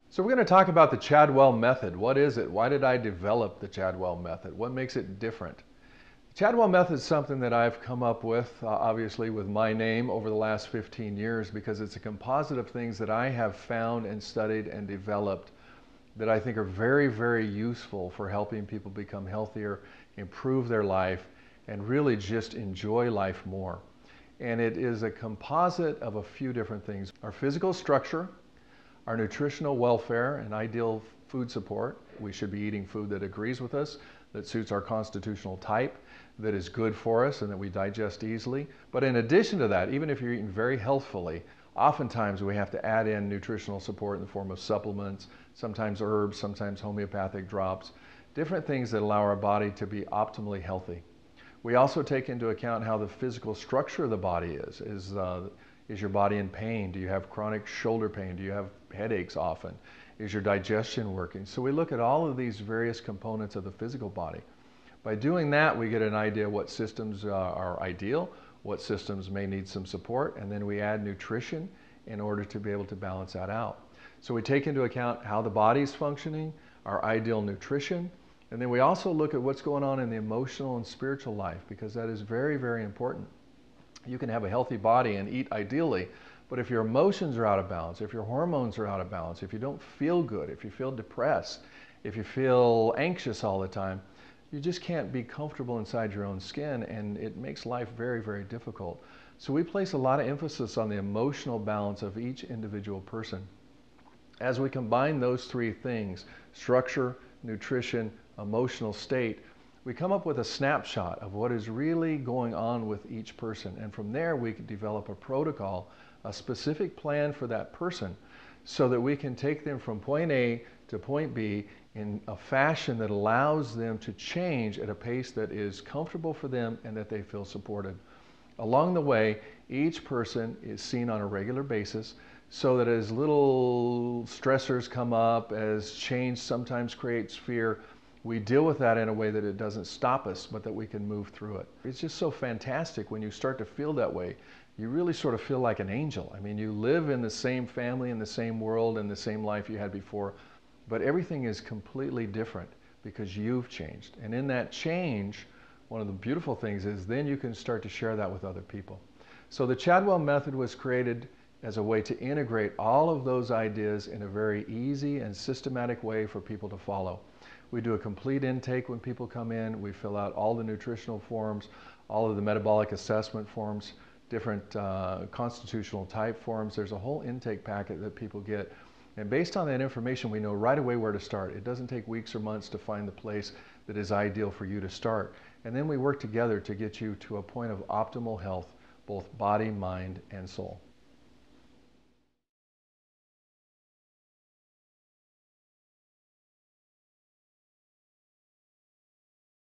So we're going to talk about the Chadwell Method. What is it? Why did I develop the Chadwell Method? What makes it different? The Chadwell Method is something that I've come up with, obviously with my name over the last 15 years because it's a composite of things that I have found and studied and developed that I think are very, very useful for helping people become healthier, improve their life, and really just enjoy life more. And it is a composite of a few different things. Our physical structure, our nutritional welfare and ideal food support. We should be eating food that agrees with us, that suits our constitutional type, that is good for us and that we digest easily. But in addition to that, even if you're eating very healthfully, oftentimes we have to add in nutritional support in the form of supplements, sometimes herbs, sometimes homeopathic drops, different things that allow our body to be optimally healthy. We also take into account how the physical structure of the body is. Is your body in pain? Do you have chronic shoulder pain? Do you have headaches often? Is your digestion working? So we look at all of these various components of the physical body. By doing that, we get an idea what systems are ideal, what systems may need some support, and then we add nutrition in order to be able to balance that out. So we take into account how the body's functioning, our ideal nutrition, and then we also look at what's going on in the emotional and spiritual life because that is very, very important. You can have a healthy body and eat ideally, but if your emotions are out of balance, if your hormones are out of balance, if you don't feel good, if you feel depressed, if you feel anxious all the time, you just can't be comfortable inside your own skin, and it makes life very, very difficult. So we place a lot of emphasis on the emotional balance of each individual person. As we combine those three things, structure, nutrition, emotional state, we come up with a snapshot of what is really going on with each person. And from there, we can develop a protocol, a specific plan for that person so that we can take them from point A to point B in a fashion that allows them to change at a pace that is comfortable for them and that they feel supported. Along the way, each person is seen on a regular basis so that as little stressors come up, as change sometimes creates fear, we deal with that in a way that it doesn't stop us, but that we can move through it. It's just so fantastic when you start to feel that way. You really sort of feel like an angel. I mean, you live in the same family, in the same world, in the same life you had before, but everything is completely different because you've changed. And in that change, one of the beautiful things is then you can start to share that with other people. So the Chadwell Method was created as a way to integrate all of those ideas in a very easy and systematic way for people to follow. We do a complete intake when people come in. We fill out all the nutritional forms, all of the metabolic assessment forms, different constitutional type forms. There's a whole intake packet that people get. And based on that information, we know right away where to start. It doesn't take weeks or months to find the place that is ideal for you to start. And then we work together to get you to a point of optimal health, both body, mind, and soul.